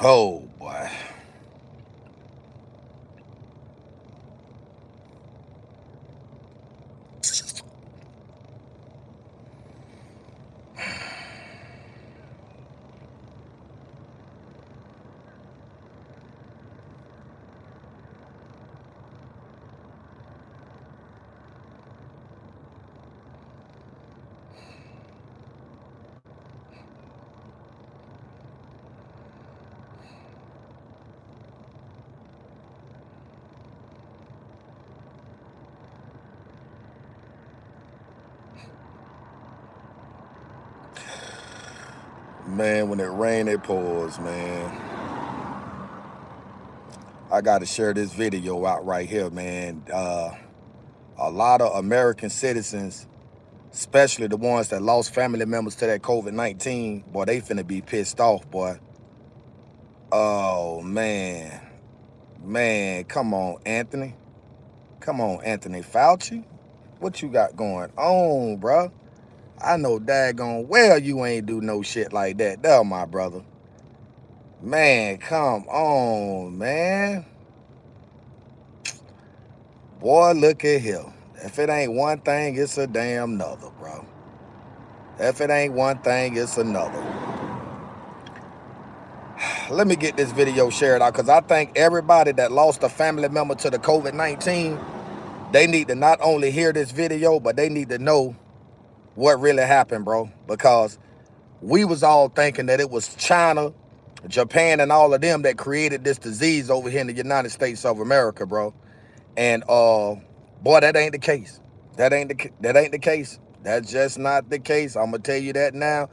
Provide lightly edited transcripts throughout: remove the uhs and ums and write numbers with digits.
Oh boy. Man, when it rain, it pours, man. I got to share this video out right here, man. A lot of American citizens, especially the ones that lost family members to that COVID-19, boy, they finna be pissed off, boy. Oh, man. Man, come on, Anthony. Come on, Anthony Fauci. What you got going on, bruh? I know daggone well you ain't do no shit like that. There, my brother. Man, come on, man. Boy, look at here. If it ain't one thing, it's a damn another, bro. If it ain't one thing, it's another. Let me get this video shared out because I think everybody that lost a family member to the COVID-19, they need to not only hear this video, but they need to know what really happened, bro. Because we was all thinking that it was China, Japan, and all of them that created this disease over here in the United States of America, bro. And boy, that ain't the case. That ain't the case. That's just not the case. I'm gonna tell you that now.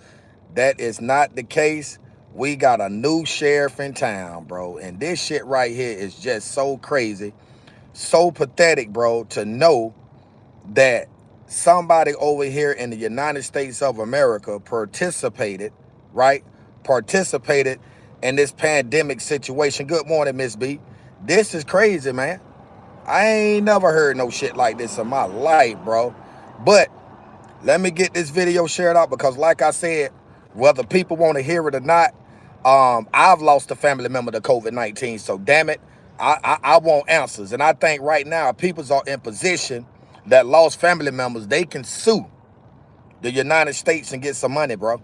That is not the case. We got a new sheriff in town, bro. And this shit right here is just so crazy, so pathetic, bro, to know that somebody over here in the United States of America participated, right? Participated in this pandemic situation. Good morning, Miss B. This is crazy, man. I ain't never heard no shit like this in my life, bro. But let me get this video shared out because like I said, whether people want to hear it or not, I've lost a family member to COVID-19. So damn it, I want answers. And I think right now, people are in position that lost family members, they can sue the United States and get some money, bro.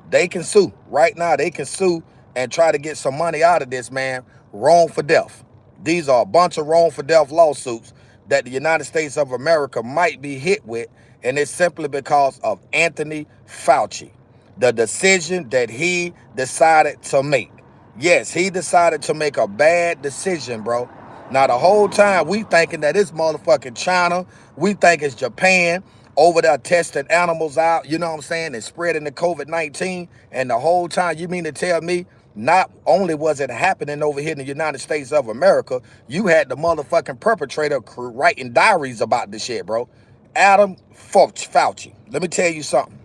They can sue. Right now, they can sue and try to get some money out of this, man. Wrongful death. These are a bunch of wrongful death lawsuits that the United States of America might be hit with, and it's simply because of Anthony Fauci. The decision that he decided to make. Yes, he decided to make a bad decision, bro. Now, the whole time, we thinking that it's motherfucking China. We think it's Japan over there testing animals out, you know what I'm saying, and spreading the COVID-19. And the whole time, you mean to tell me not only was it happening over here in the United States of America, you had the motherfucking perpetrator writing diaries about this shit, bro. Adam Fauci. Let me tell you something.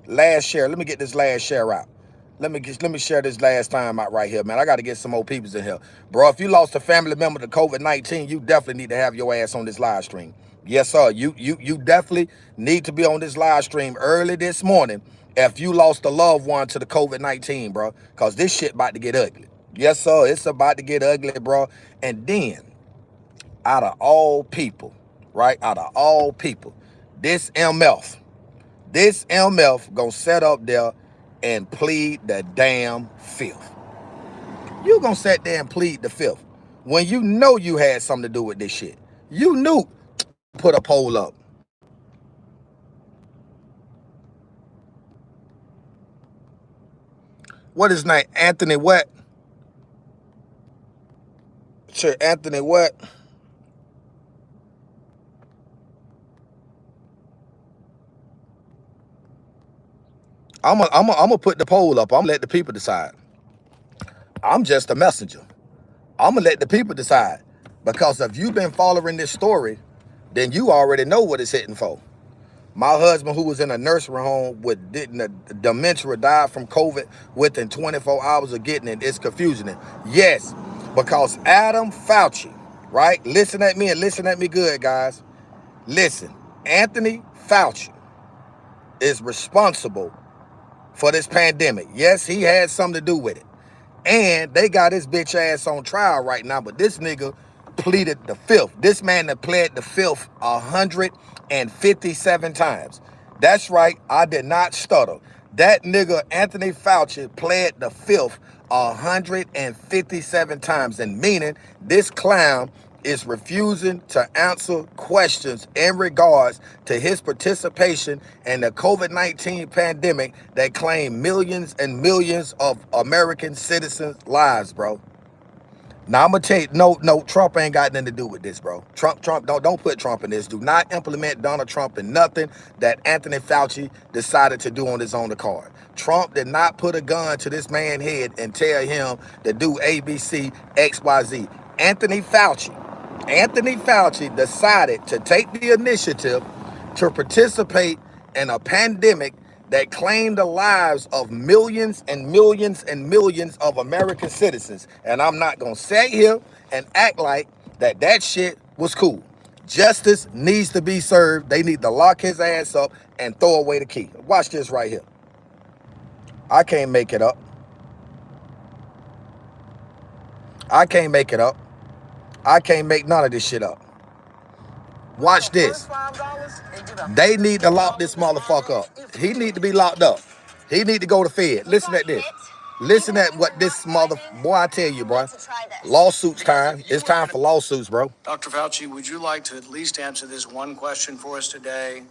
Last share. Let me get this last share out. Let me share this last time out right here, man. I got to get some more peoples in here. Bro, if you lost a family member to COVID-19, you definitely need to have your ass on this live stream. Yes, sir. You definitely need to be on this live stream early this morning if you lost a loved one to the COVID-19, bro. Because this shit about to get ugly. Yes, sir. It's about to get ugly, bro. And then, out of all people, right? Out of all people, this MF gonna set up there and plead the damn fifth. You gonna sit there and plead the fifth when you know you had something to do with this shit. You knew. Put a poll up. What is his name? Anthony what? Sure, Anthony what? I'm gonna put the poll up. I'm gonna let the people decide. I'm just a messenger. I'm gonna let the people decide. Because if you've been following this story, then you already know what it's hitting for. My husband, who was in a nursery home with dementia, died from COVID within 24 hours of getting it. It's confusing. Yes, because Adam Fauci, right? Listen at me and listen at me good, guys. Listen, Anthony Fauci is responsible for this pandemic. Yes, he had something to do with it. And they got his bitch ass on trial right now, but this nigga pleaded the fifth. This man that pled the fifth 157 times. That's right, I did not stutter. That nigga Anthony Fauci pled the fifth 157 times, and meaning this clown is refusing to answer questions in regards to his participation in the COVID-19 pandemic that claimed millions and millions of American citizens' lives, bro. Now I'm gonna tell you, no, Trump ain't got nothing to do with this, bro. Trump, don't put Trump in this. Do not implement Donald Trump in nothing that Anthony Fauci decided to do on his own accord. Trump did not put a gun to this man's head and tell him to do ABC, XYZ. Anthony Fauci decided to take the initiative to participate in a pandemic that claimed the lives of millions and millions and millions of American citizens. And I'm not gonna sit here and act like that shit was cool. Justice needs to be served. They need to lock his ass up and throw away the key. Watch this right here. I can't make it up. I can't make it up. I can't make none of this shit up. Watch this. They need to lock this motherfucker up. He need to be locked up. He need to go to Fed. Listen at this. Listen at what this boy, I tell you, bro. Lawsuits time. It's time for lawsuits, bro. Dr. Fauci, would you like to at least answer this one question for us today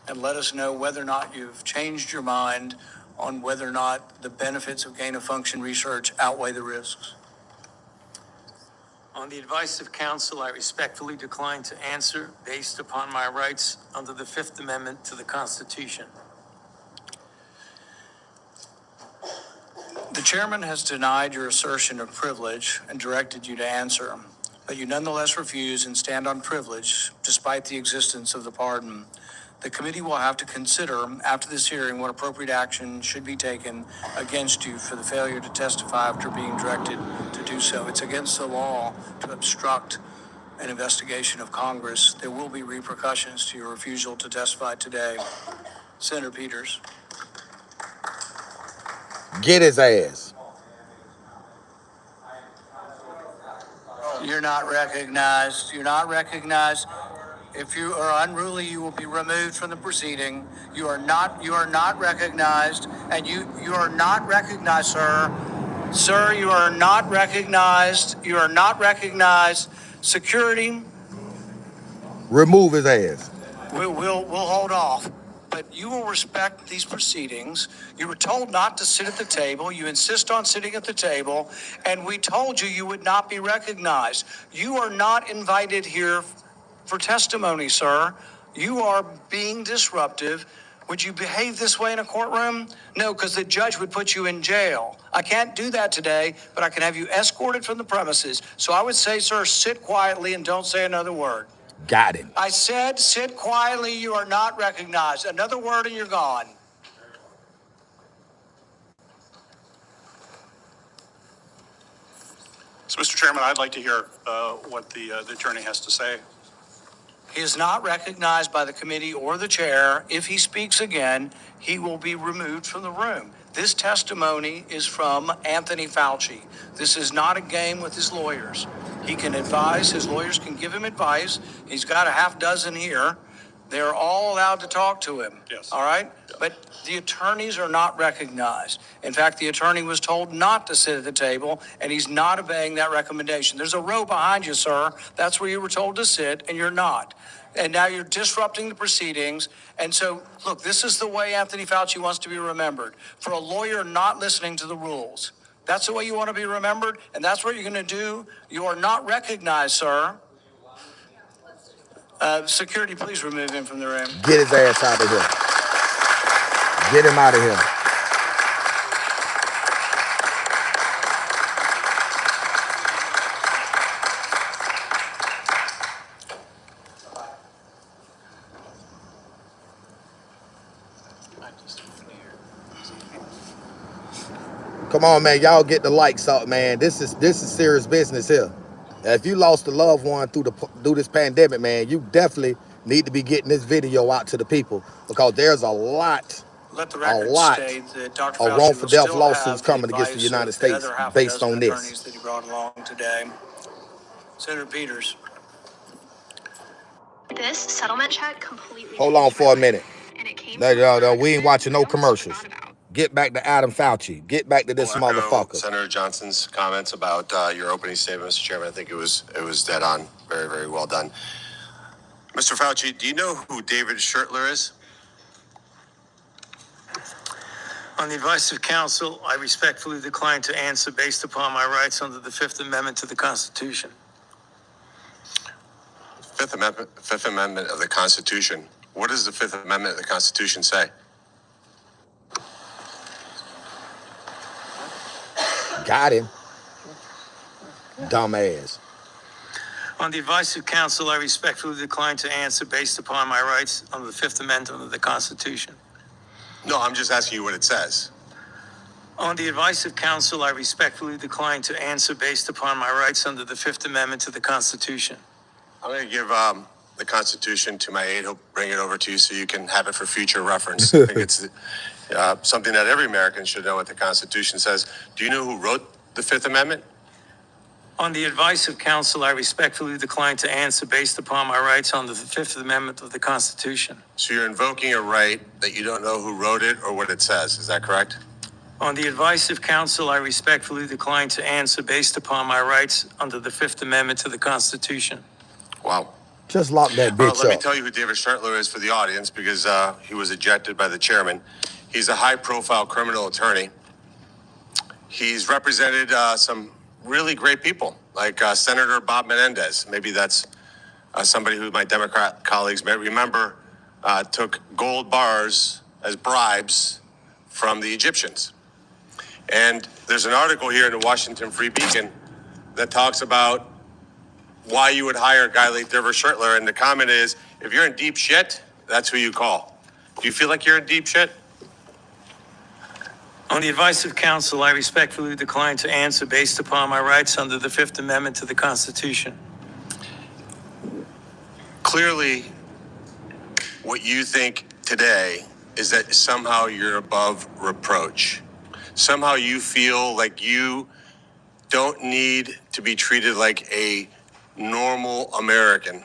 and let us know whether or not you've changed your mind on whether or not the benefits of gain-of-function research outweigh the risks? On the advice of counsel, I respectfully decline to answer based upon my rights under the Fifth Amendment to the Constitution. The chairman has denied your assertion of privilege and directed you to answer, but you nonetheless refuse and stand on privilege despite the existence of the pardon. The committee will have to consider after this hearing what appropriate action should be taken against you for the failure to testify after being directed to do so. It's against the law to obstruct an investigation of Congress. There will be repercussions to your refusal to testify today. Senator Peters. Get his ass. You're not recognized. You're not recognized. If you are unruly, you will be removed from the proceeding. You are not recognized, and you are not recognized, sir. Sir, you are not recognized. You are not recognized. Security. Remove his ass. We'll hold off. But you will respect these proceedings. You were told not to sit at the table. You insist on sitting at the table, and we told you you would not be recognized. You are not invited here for testimony, sir. You are being disruptive. Would you behave this way in a courtroom? No, because the judge would put you in jail. I can't do that today, but I can have you escorted from the premises. So I would say, sir, sit quietly and don't say another word. Got him. I said, sit quietly. You are not recognized. Another word and you're gone. So, Mr. Chairman, I'd like to hear what the attorney has to say. He is not recognized by the committee or the chair. If he speaks again, he will be removed from the room. This testimony is from Anthony Fauci. This is not a game with his lawyers. He can advise. His lawyers can give him advice. He's got a half dozen here. They're all allowed to talk to him. Yes. All right? Yes. But the attorneys are not recognized. In fact, the attorney was told not to sit at the table, and he's not obeying that recommendation. There's a row behind you, sir. That's where you were told to sit, and you're not. And now you're disrupting the proceedings. And so, look, this is the way Anthony Fauci wants to be remembered. For a lawyer not listening to the rules. That's the way you want to be remembered, and that's what you're going to do. You are not recognized, sir. Security, please remove him from the room. Get his ass out of here. Get him out of here. Come on, man. Y'all get the likes up, man. This is serious business here. If you lost a loved one through this pandemic, man, you definitely need to be getting this video out to the people, because there's a lot let the A record lot state that Dr. of Fauci wrongful will death still lawsuits have the coming against the advice United of the States other half a based dozen on this. attorneys that he brought along today. Senator Peters. This settlement check completely Hold on changed for a my minute. life, and it came from We ain't watching no I almost commercials. forgot about. Get back to Adam Fauci. Get back to this motherfucker. Senator Johnson's comments about your opening statement, Mr. Chairman. I think it was dead on. Very, very well done. Mr. Fauci, do you know who David Schertler is? On the advice of counsel, I respectfully decline to answer based upon my rights under the Fifth Amendment to the Constitution. Fifth Amendment of the Constitution. What does the Fifth Amendment of the Constitution say? Got him. Dumbass. On the advice of counsel, I respectfully decline to answer based upon my rights under the Fifth Amendment of the Constitution. No, I'm just asking you what it says. On the advice of counsel, I respectfully decline to answer based upon my rights under the Fifth Amendment to the Constitution. I'm going to give the Constitution to my aide. He'll bring it over to you so you can have it for future reference. I think it's something that every American should know what the Constitution says. Do you know who wrote the Fifth Amendment? On the advice of counsel, I respectfully decline to answer based upon my rights under the Fifth Amendment of the Constitution. So you're invoking a right that you don't know who wrote it or what it says. Is that correct? On the advice of counsel, I respectfully decline to answer based upon my rights under the Fifth Amendment to the Constitution. Wow. Just lock that bitch Let me up. tell you who David Schertler is for the audience because he was ejected by the chairman. He's a high-profile criminal attorney. He's represented some really great people, like Senator Bob Menendez. Maybe that's somebody who my Democrat colleagues may remember took gold bars as bribes from the Egyptians. And there's an article here in the Washington Free Beacon that talks about why you would hire a guy like David Schertler. And the comment is, if you're in deep shit, that's who you call. Do you feel like you're in deep shit? On the advice of counsel, I respectfully decline to answer based upon my rights under the Fifth Amendment to the Constitution. Clearly, what you think today is that somehow you're above reproach. Somehow you feel like you don't need to be treated like a normal American.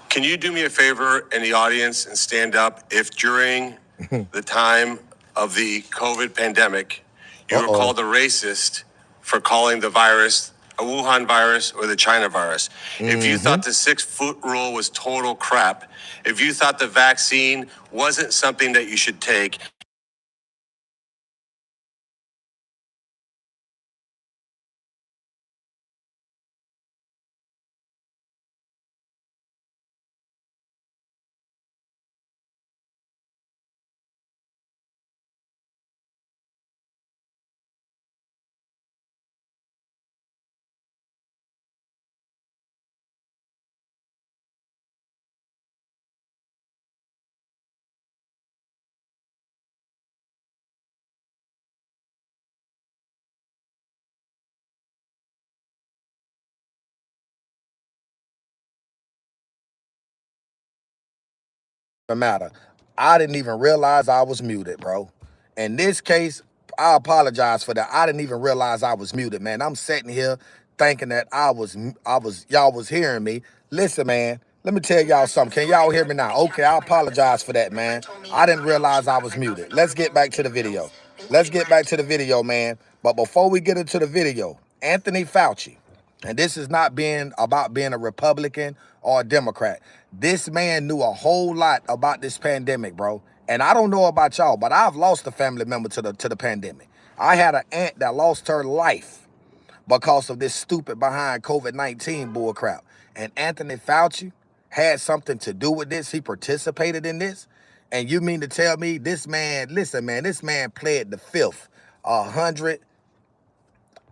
Can you do me a favor in the audience and stand up if during the time of the COVID pandemic, you were called a racist for calling the virus a Wuhan virus or the China virus? If you thought the 6-foot rule was total crap, if you thought the vaccine wasn't something that you should take, Matter. I didn't even realize I was muted, bro. In this case, I apologize for that. I didn't even realize I was muted, man. I'm sitting here thinking that y'all was hearing me. Listen, man, let me tell y'all something. Can y'all hear me now? Okay, I apologize for that, man. I didn't realize I was muted. Let's get back to the video. Let's get back to the video, man. But before we get into the video, Anthony Fauci, and this is not being about being a Republican or a Democrat. This man knew a whole lot about this pandemic, bro. And I don't know about y'all, but I've lost a family member to the pandemic. I had an aunt that lost her life because of this stupid behind COVID-19 bullcrap. And Anthony Fauci had something to do with this. He participated in this. And you mean to tell me this man, listen, man, this man pled the fifth, 100.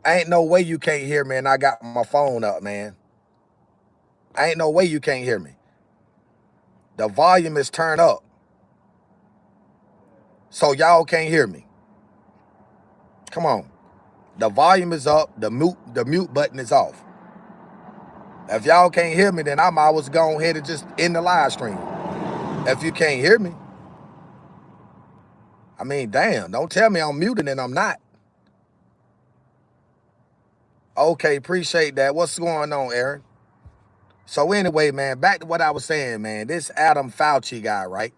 Ain't no way you can't hear me and I got my phone up, man. Ain't no way you can't hear me. The volume is turned up. So y'all can't hear me. Come on. The volume is up. The mute button is off. If y'all can't hear me, then I might was go ahead and just end the live stream. If you can't hear me, I mean, damn, don't tell me I'm muted and I'm not. Okay, appreciate that. What's going on, Aaron? So anyway, man, back to what I was saying, man. This Adam Fauci guy, right?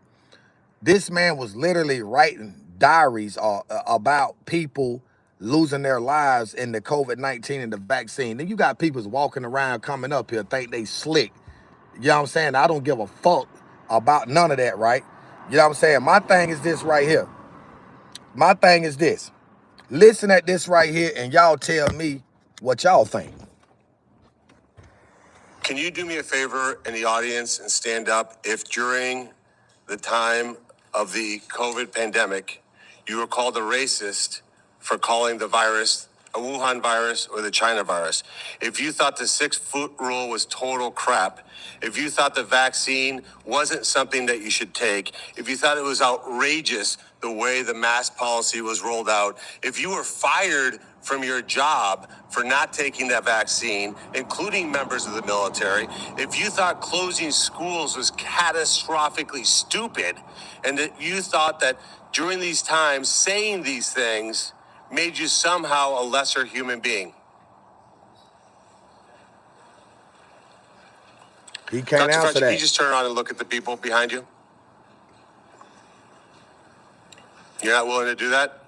This man was literally writing diaries about people losing their lives in the COVID-19 and the vaccine. Then you got people walking around coming up here think they slick. You know what I'm saying? I don't give a fuck about none of that, right? You know what I'm saying? My thing is this right here. My thing is this. Listen at this right here and y'all tell me what y'all think. Can you do me a favor in the audience and stand up if during the time of the COVID pandemic, you were called a racist for calling the virus a Wuhan virus or the China virus? If you thought the 6-foot rule was total crap, if you thought the vaccine wasn't something that you should take, if you thought it was outrageous the way the mask policy was rolled out, if you were fired from your job for not taking that vaccine, including members of the military, if you thought closing schools was catastrophically stupid, and that you thought that during these times saying these things made you somehow a lesser human being. He can't Dr. answer Fauci, that. can you just turn around and look at the people behind you? You're not willing to do that?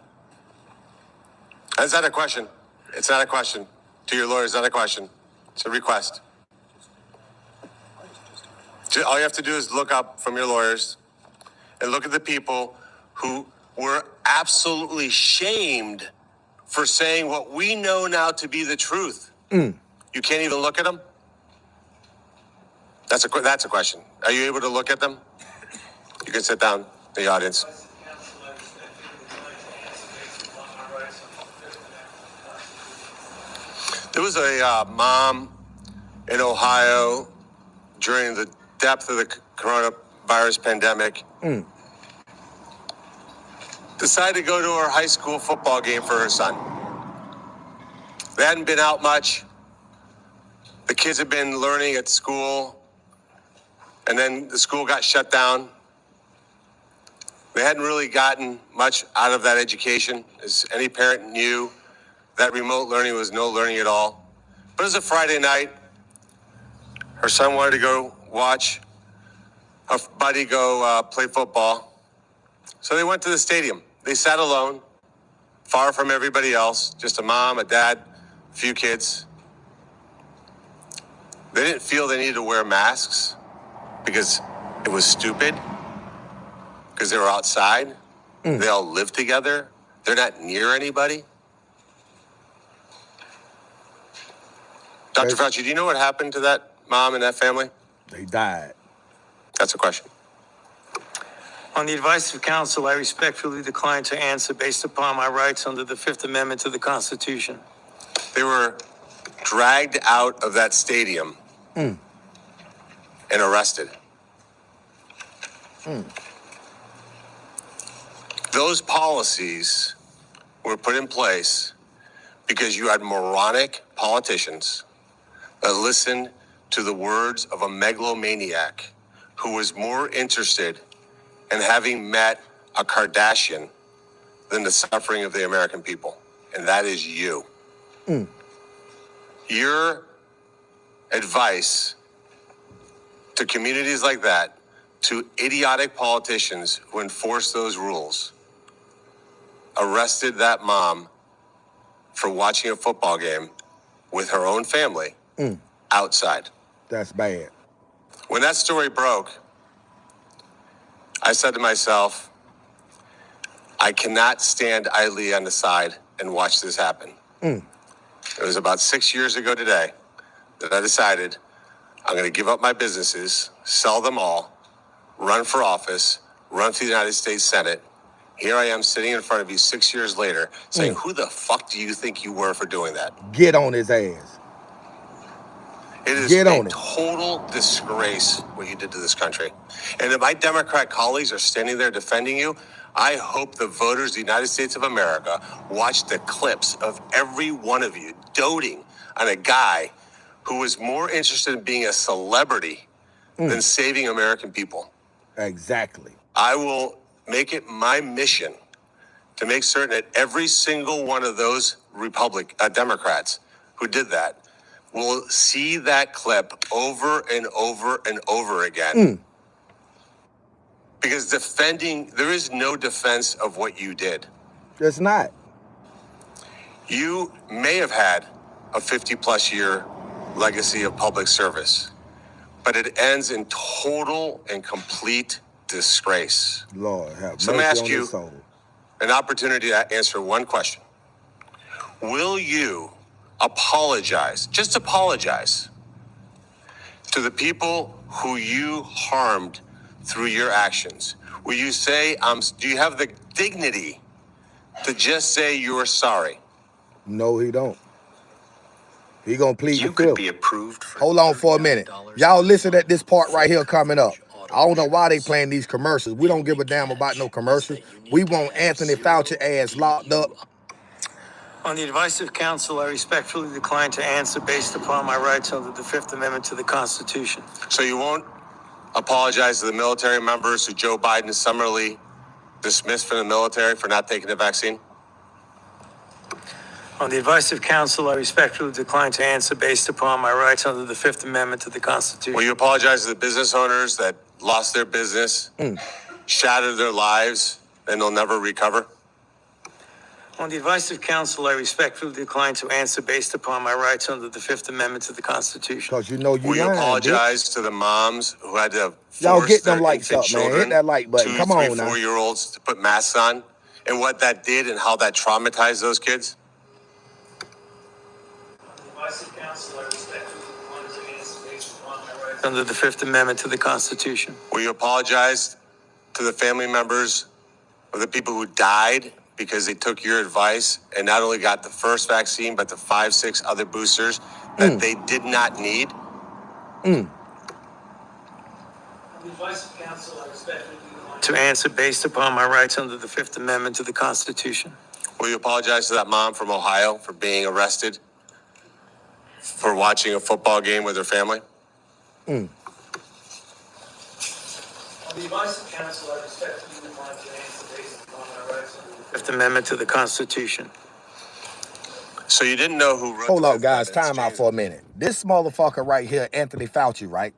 That's not a question. It's not a question. To your lawyer, it's not a question. It's a request. All you have to do is look up from your lawyers and look at the people who were absolutely shamed for saying what we know now to be the truth. You can't even look at them? That's a question. Are you able to look at them? You can sit down, the audience. There was a mom in Ohio during the depth of the coronavirus pandemic. Decided to go to her high school football game for her son. They hadn't been out much. The kids had been learning at school, and then the school got shut down. They hadn't really gotten much out of that education. As any parent knew, that remote learning was no learning at all. But it was a Friday night. Her son wanted to go watch a buddy go play football. So they went to the stadium. They sat alone, far from everybody else, just a mom, a dad, a few kids. They didn't feel they needed to wear masks because it was stupid, because they were outside. They all live together. They're not near anybody. Dr. Fauci, do you know what happened to that mom and that family? They died. That's a question. On the advice of counsel, I respectfully decline to answer based upon my rights under the Fifth Amendment to the Constitution. They were dragged out of that stadium and arrested. Those policies were put in place because you had moronic politicians that listened to the words of a megalomaniac who was more interested in having met a Kardashian than the suffering of the American people. And that is you. Your advice to communities like that, to idiotic politicians who enforce those rules, arrested that mom for watching a football game with her own family outside. That's bad. When that story broke, I said to myself, I cannot stand idly on the side and watch this happen. It was about 6 years ago today that I decided I'm going to give up my businesses, sell them all, run for office, run for the United States Senate. Here I am sitting in front of you 6 years later saying, who the fuck do you think you were for doing that? Get on his ass. It is Get a on it. total disgrace what you did to this country. And if my Democrat colleagues are standing there defending you, I hope the voters of the United States of America watch the clips of every one of you doting on a guy who was more interested in being a celebrity than saving American people. Exactly. I will make it my mission to make certain that every single one of those Democrats who did that will see that clip over and over and over again. Because there is no defense of what you did. It's not. You may have had a 50-plus year legacy of public service, but it ends in total and complete disgrace. Lord have So let me mercy ask on you his soul. an opportunity to answer one question. Will you apologize, just apologize, to the people who you harmed through your actions? Will you say, do you have the dignity to just say you're sorry? No, he don't. He gonna plead the You could fifth. be approved for Hold on for a minute. Y'all listen at this part right here coming up. I don't know why they playing these commercials. We don't give a damn about no commercials. We want Anthony Fauci ass locked up. On the advice of counsel, I respectfully decline to answer based upon my rights under the Fifth Amendment to the Constitution. So you won't apologize to the military members who Joe Biden summarily dismissed from the military for not taking the vaccine? On the advice of counsel, I respectfully decline to answer based upon my rights under the Fifth Amendment to the Constitution. Will you apologize to the business owners that lost their business, shattered their lives, and they'll never recover? On the advice of counsel, I respectfully decline to answer based upon my rights under the Fifth Amendment to the Constitution. Cause you know you Will you lying, apologize bitch. to the moms who had to Y'all force get them their likes infant up, man. Hit children, that like button. 2, Come 3, on now. 4-year-olds to put masks on, and what that did and how that traumatized those kids? Under the Fifth Amendment to the Constitution. Will you apologize to the family members of the people who died because they took your advice and not only got the first vaccine, but the 5, 6 other boosters that they did not need? To answer based upon my rights under the Fifth Amendment to the Constitution. Will you apologize to that mom from Ohio for being arrested for watching a football game with her family? On the advice of counsel, I respectfully decline to answer based upon my rights under the Fifth Amendment to the Constitution. So you didn't know who wrote Hold the up, guys. evidence Time out change? for a minute. This motherfucker right here, Anthony Fauci, right?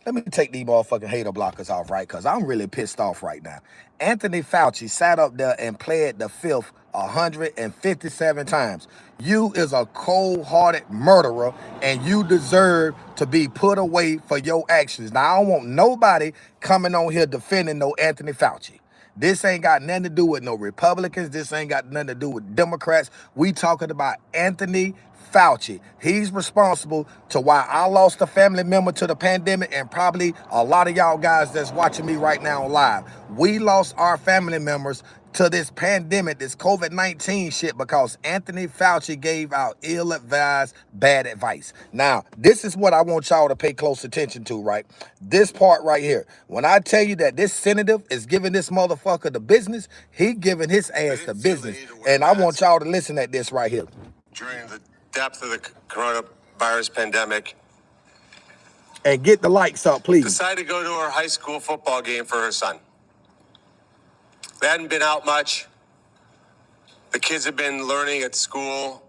Let me take these motherfucking hater blockers off, right? Because I'm really pissed off right now. Anthony Fauci sat up there and pled the fifth 157 times. You is a cold-hearted murderer, and you deserve to be put away for your actions. Now, I don't want nobody coming on here defending no Anthony Fauci. This ain't got nothing to do with no Republicans. This ain't got nothing to do with Democrats. We talking about Anthony Fauci. He's responsible to why I lost a family member to the pandemic, and probably a lot of y'all guys that's watching me right now live. We lost our family members to this pandemic, this COVID-19 shit, because Anthony Fauci gave out ill-advised bad advice. Now, this is what I want y'all to pay close attention to, right? This part right here. When I tell you that this senator is giving this motherfucker the business, he giving his ass the business. And I want y'all to listen at this right here. During the depth of the coronavirus pandemic, And get the likes up, please. decided to go to her high school football game for her son. They hadn't been out much. The kids have been learning at school.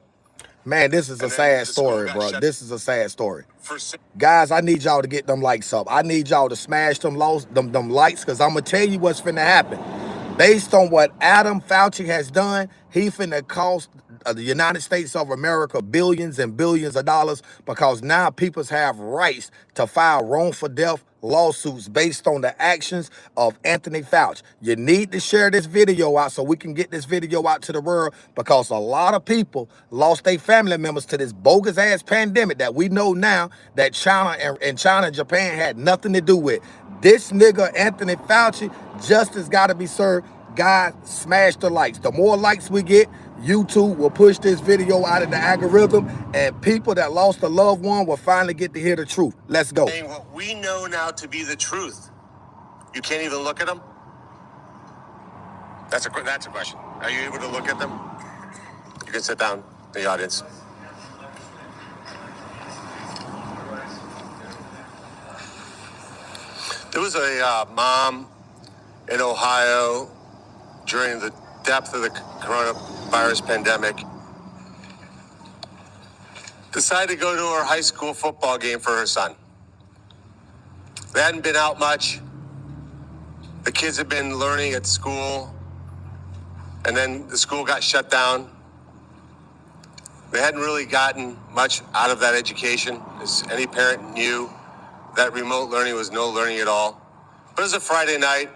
Man, this is a And then sad the school story, got bro. shut This is a sad story. for 6 Guys, I need y'all to get them likes up. I need y'all to smash them likes, because I'm going to tell you what's finna happen. Based on what Adam Fauci has done, he finna cost the United States of America billions and billions of dollars, because now peoples have rights to file wrongful death lawsuits based on the actions of Anthony Fauci. You need to share this video out so we can get this video out to the world, because a lot of people lost their family members to this bogus ass pandemic that we know now that China and Japan had nothing to do with. This nigga Anthony Fauci, justice got to be served. Guys, smash the likes. The more likes we get, YouTube will push this video out of the algorithm, and people that lost a loved one will finally get to hear the truth. Let's go. saying what we know now to be the truth. You can't even look at them? That's a question. Are you able to look at them? You can sit down in the audience. There was a mom in Ohio during the depth of the coronavirus pandemic decided to go to her high school football game for her son. They hadn't been out much. The kids had been learning at school, and then the school got shut down. They hadn't really gotten much out of that education, as any parent knew that remote learning was no learning at all. But it was a Friday night.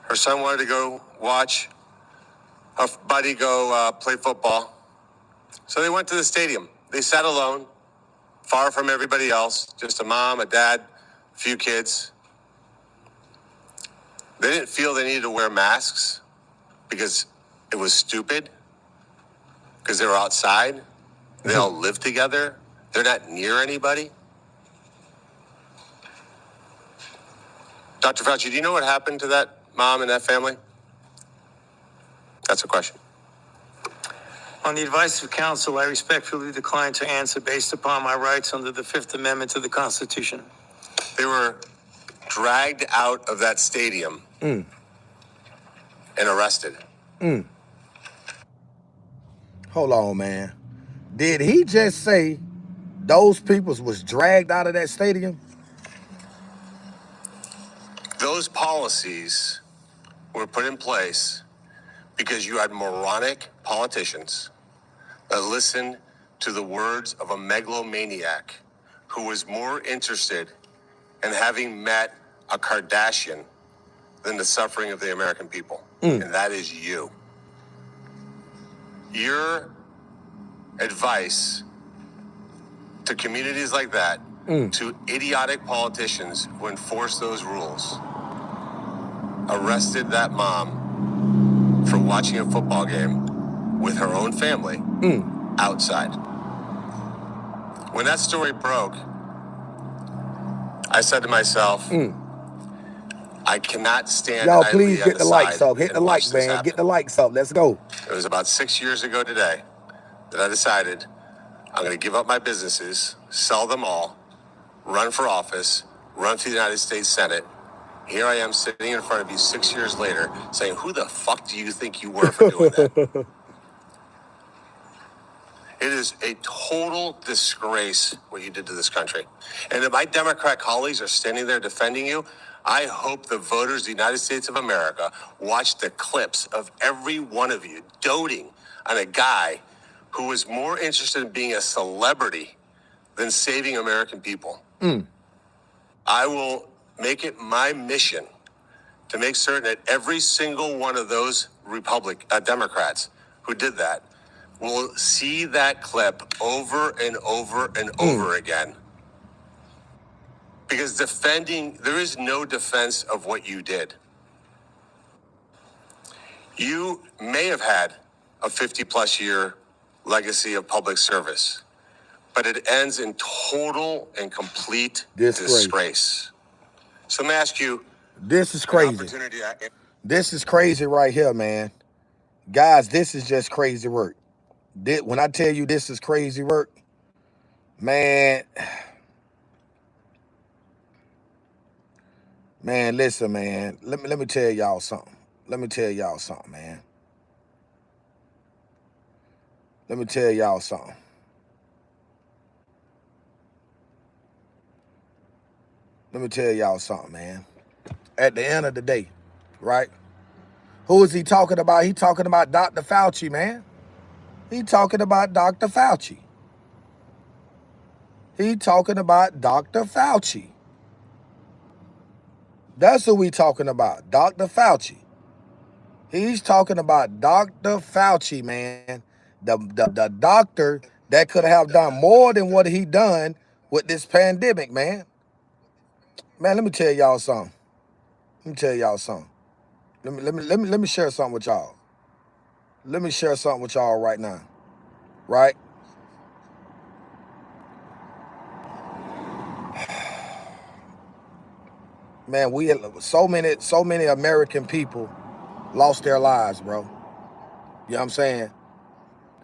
Her son wanted to go watch a buddy go play football. So they went to the stadium. They sat alone, far from everybody else, just a mom, a dad, a few kids. They didn't feel they needed to wear masks because it was stupid, because they were outside. They all live together. They're not near anybody. Dr. Fauci, do you know what happened to that mom and that family? That's a question. On the advice of counsel, I respectfully decline to answer based upon my rights under the Fifth Amendment to the Constitution. They were dragged out of that stadium and arrested. Hold on, man. Did he just say those peoples was dragged out of that stadium? Those policies were put in place because you had moronic politicians that listened to the words of a megalomaniac who was more interested in having met a Kardashian than the suffering of the American people. And that is you. Your advice to communities like that, to idiotic politicians who enforce those rules, arrested that mom for watching a football game with her own family outside. When that story broke, I said to myself, I cannot stand Y'all, idly please on get the likes side up. Hit and the watch like, this man. happen. Get the likes up. Let's go. It was about 6 years ago today that I decided I'm going to give up my businesses, sell them all, run for office, run for the United States Senate. Here I am sitting in front of you 6 years later saying, who the fuck do you think you were for doing that? It is a total disgrace what you did to this country. And if my Democrat colleagues are standing there defending you, I hope the voters of the United States of America watch the clips of every one of you doting on a guy who was more interested in being a celebrity than saving American people. I will make it my mission to make certain that every single one of those Democrats who did that will see that clip over and over and over again. Because there is no defense of what you did. You may have had a 50-plus year legacy of public service, but it ends in total and complete disgrace. So let me ask you, This is crazy. This is crazy right here, man. Guys, this is just crazy work. When I tell you this is crazy work, man, listen, man. Let me tell y'all something. Let me tell y'all something, man. Let me tell y'all something. Let me tell y'all something, man. At the end of the day, right? Who is he talking about? He talking about Dr. Fauci, man. He talking about Dr. Fauci. He talking about Dr. Fauci. That's who we talking about, Dr. Fauci. He's talking about Dr. Fauci, man. The doctor that could have done more than what he done with this pandemic, man. Man, let me tell y'all something. Let me tell y'all something. Let me share something with y'all. Let me share something with y'all right now. Right? Man, so many American people lost their lives, bro. You know what I'm saying?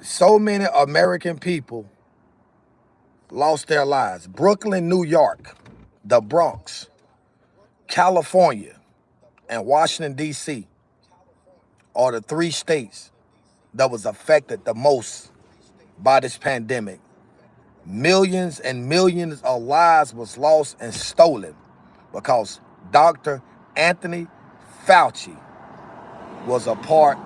So many American people lost their lives. Brooklyn, New York, the Bronx, California, and Washington, D.C. are the 3 states that was affected the most by this pandemic. Millions and millions of lives was lost and stolen because Dr. Anthony Fauci was a part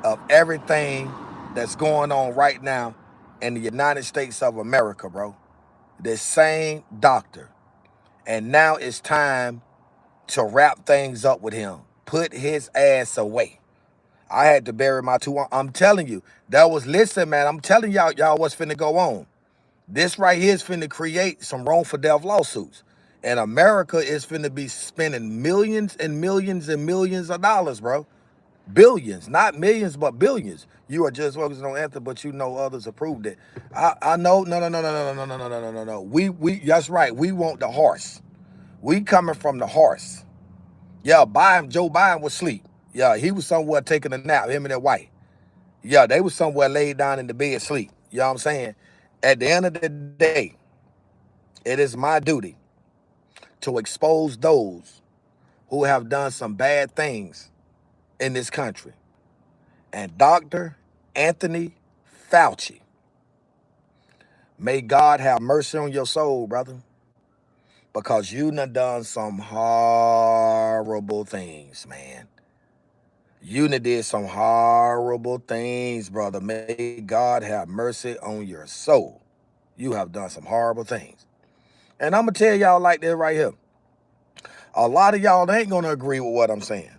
of everything that's going on right now in the United States of America, bro. This same doctor. And now it's time to wrap things up with him. Put his ass away. I had to bury my 2. I'm telling you, listen, man, I'm telling y'all what's finna go on. This right here is finna create some wrongful death lawsuits. And America is finna be spending millions and millions and millions of dollars, bro. Billions, not millions, but billions. You are just focusing on Anthony, but you know others approved it. I know, no. We that's right. We want the horse. We coming from the horse. Yeah, Joe Biden was asleep. Yeah, he was somewhere taking a nap, him and that wife. Yeah, they was somewhere laid down in the bed asleep. You know what I'm saying? At the end of the day, it is my duty to expose those who have done some bad things in this country. And Dr. Anthony Fauci, may God have mercy on your soul, brother, because you done some horrible things, man. You did some horrible things, brother. May God have mercy on your soul. You have done some horrible things. And I'm going to tell y'all like this right here. A lot of y'all ain't going to agree with what I'm saying.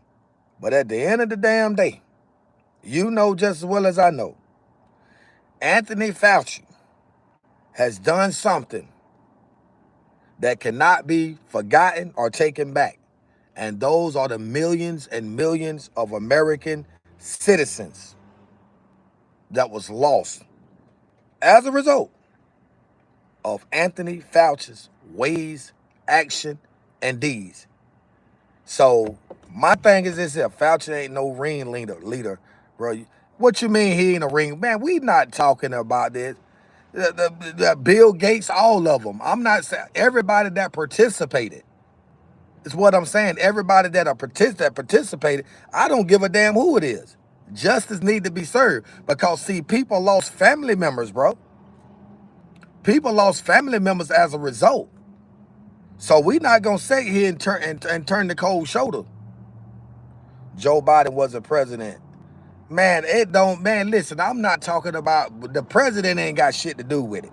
But at the end of the damn day, you know just as well as I know, Anthony Fauci has done something that cannot be forgotten or taken back. And those are the millions and millions of American citizens that was lost as a result of Anthony Fauci's ways, action, and deeds. So my thing is this here, Fauci ain't no ring leader, bro. What you mean he ain't a ring? Man, we not talking about this. The Bill Gates, all of them. I'm not saying everybody that participated. Is what I'm saying. Everybody that participated, I don't give a damn who it is. Justice need to be served because see, people lost family members, bro. People lost family members as a result. So we not gonna sit here and turn the cold shoulder. Joe Biden was a president. Man, listen, I'm not talking about the president ain't got shit to do with it.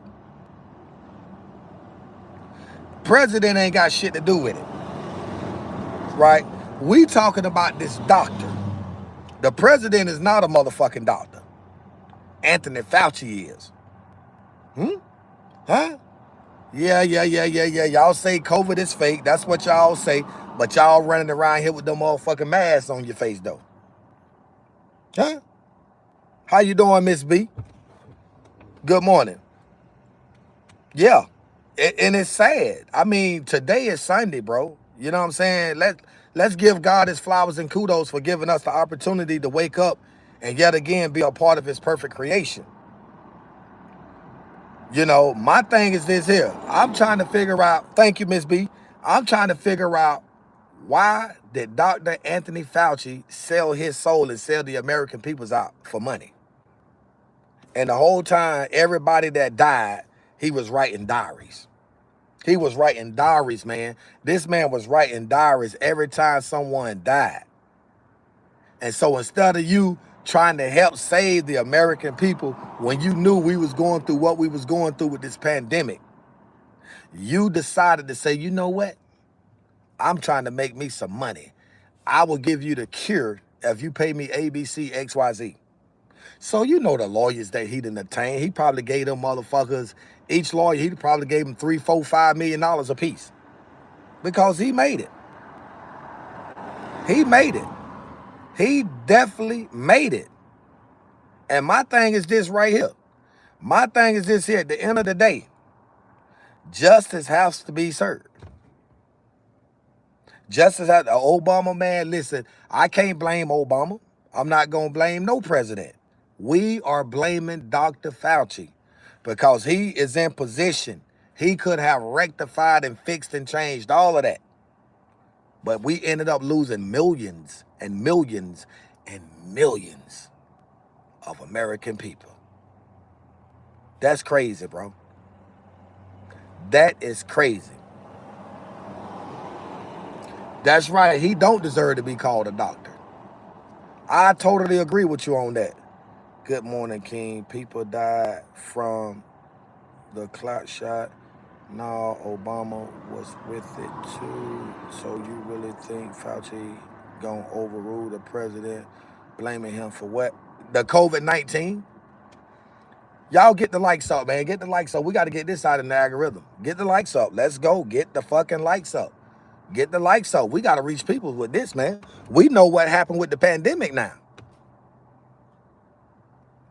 President ain't got shit to do with it. Right? We talking about this doctor. The president is not a motherfucking doctor. Anthony Fauci is. Huh? Yeah. Y'all say COVID is fake. That's what y'all say. But y'all running around here with them motherfucking masks on your face, though. Huh? How you doing, Miss B? Good morning. Yeah. And it's sad. I mean, today is Sunday, bro. You know what I'm saying? Let's give God his flowers and kudos for giving us the opportunity to wake up and yet again be a part of his perfect creation. You know, my thing is this here. I'm trying to figure out, thank you, Miss B. I'm trying to figure out why did Dr. Anthony Fauci sell his soul and sell the American peoples out for money? And the whole time, everybody that died, he was writing diaries. He was writing diaries, man. This man was writing diaries every time someone died. And so instead of you trying to help save the American people when you knew we was going through what we was going through with this pandemic, you decided to say, you know what? I'm trying to make me some money. I will give you the cure if you pay me ABC, XYZ. So you know the lawyers that he didn't obtain, he probably gave them motherfuckers, each lawyer, he probably gave them $3, $4, $5 million a piece. Because he made it. He made it. He definitely made it. And my thing is this right here. My thing is this here. At the end of the day, justice has to be served. Justice has, Obama, man, listen, I can't blame Obama. I'm not going to blame no president. We are blaming Dr. Fauci because he is in position. He could have rectified and fixed and changed all of that. But we ended up losing millions and millions and millions of American people. That's crazy, bro. That is crazy. That's right. He don't deserve to be called a doctor. I totally agree with you on that. Good morning, King. People died from the clout shot. No, Obama was with it too. So you really think Fauci gonna overrule the president, blaming him for what? The COVID-19? Y'all get the likes up, man. Get the likes up. We got to get this out in the algorithm. Get the likes up. Let's go. Get the fucking likes up. Get the likes up. We got to reach people with this, man. We know what happened with the pandemic now.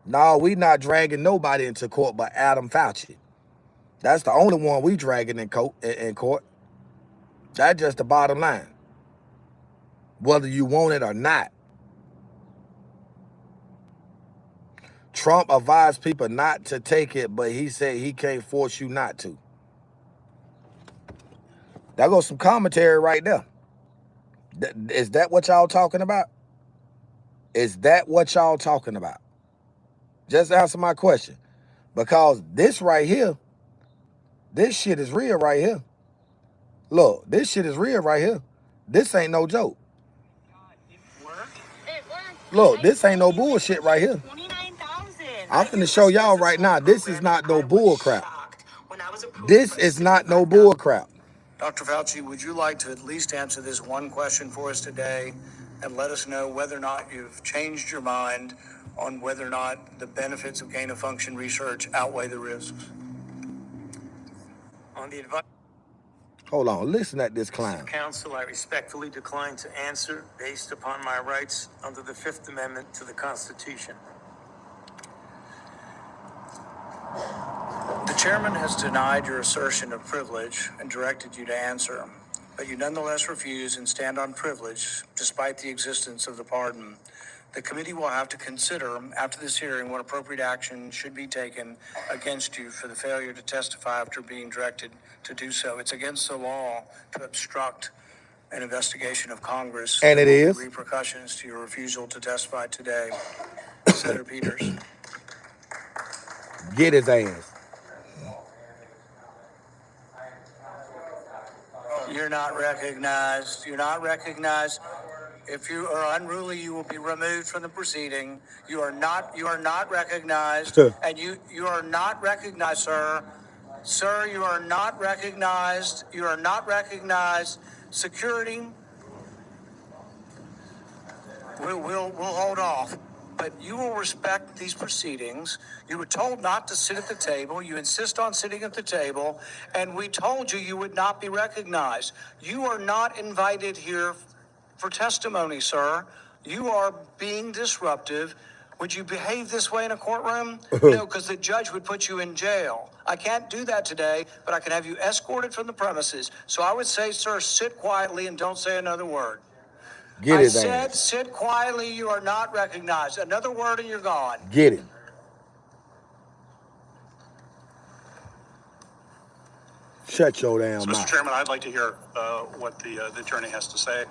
No, we not dragging nobody into court but Adam Fauci. That's the only one we dragging in court. That's just the bottom line. Whether you want it or not. Trump advised people not to take it, but he said he can't force you not to. There goes some commentary right there. Is that what y'all talking about? Is that what y'all talking about? Just answer my question. Because this right here, this shit is real right here. Look, this shit is real right here. This ain't no joke. Look, this ain't no bullshit right here. I'm finna show y'all right now. This is not no bull crap. This is not no bull crap. Dr. Fauci, would you like to at least answer this one question for us today and let us know whether or not you've changed your mind on whether or not the benefits of gain-of-function research outweigh the risks? On the advice Hold on, listen at this clown. of counsel, I respectfully decline to answer based upon my rights under the Fifth Amendment to the Constitution. The chairman has denied your assertion of privilege and directed you to answer, but you nonetheless refuse and stand on privilege despite the existence of the pardon. The committee will have to consider after this hearing what appropriate action should be taken against you for the failure to testify after being directed to do so. It's against the law to obstruct an investigation of Congress. And it There will is. be repercussions to your refusal to testify today. Senator Peters. Get his ass. You're not recognized. You're not recognized. If you are unruly, you will be removed from the proceeding. You are not recognized. And you are not recognized, sir. Sir, you are not recognized. You are not recognized. Security, we'll hold off. But you will respect these proceedings. You were told not to sit at the table. You insist on sitting at the table. And we told you you would not be recognized. You are not invited here for testimony, sir. You are being disruptive. Would you behave this way in a courtroom? No, because the judge would put you in jail. I can't do that today, but I can have you escorted from the premises. So I would say, sir, sit quietly and don't say another word. Get his I said, ass. sit quietly. You are not recognized. Another word and you're gone. Get him. Shut your damn So, mouth. Mr. Chairman, I'd like to hear what the attorney has to say.